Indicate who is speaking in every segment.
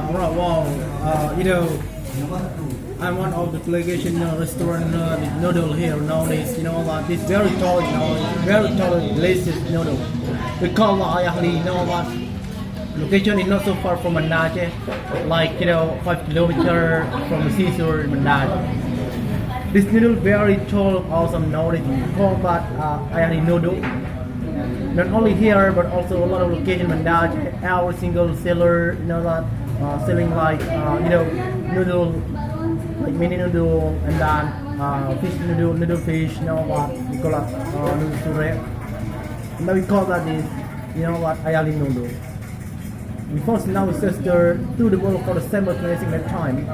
Speaker 1: Right, wow. I'm one of the delegation restaurant noodle here nowadays. It's very tall very tall delicious noodle. We call actually, location is not so far from Mieaceh, like 5 kilometers from the seashore in Mieaceh. This noodle very tall, awesome nowadays. We call that ayahli noodle. Not only here, but also a lot of location in Mieaceh. Our single seller, selling like noodle, like mini noodle, and then fish noodle fish. We call it Miesuree. And then we call that is ayahli noodle. We first now sister to the world for December 26 that time.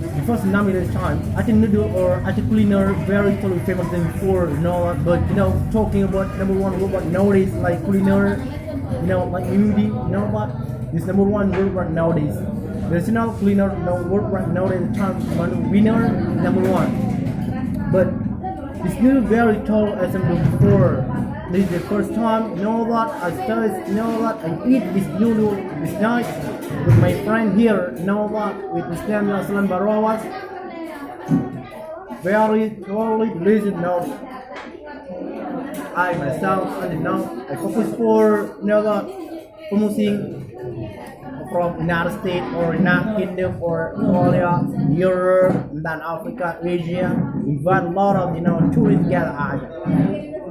Speaker 1: The first name this time, Acehnese noodle or Acehnese culinary very totally famous than before, but talking about number one worldwide nowadays like culinary, like Miemidi, what? This number one worldwide nowadays. There's no culinary worldwide nowadays time one winner number one. But this noodle very tall as before. This is the first time, I started, I eat this noodle this night with my friend here, with Islam Aslan Barawas. Very totally delicious noodle. I myself, I focus for, promoting from United States or United Kingdom or Korea, Europe, and then Africa, Asia. Invite a lot of, tourists gather.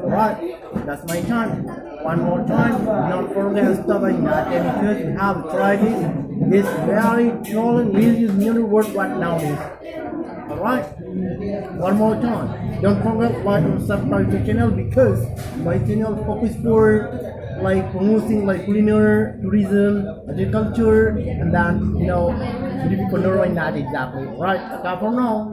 Speaker 1: Alright, that's my time. One more time, don't forget to stop by Mieaceh because we have tried this very trolling delicious noodle worldwide nowadays. Alright, one more time. Don't forget like and subscribe to the channel because my channel focus for like promoting like culinary, tourism, agriculture, and then beautiful Norway, not exactly. Alright, that's for now.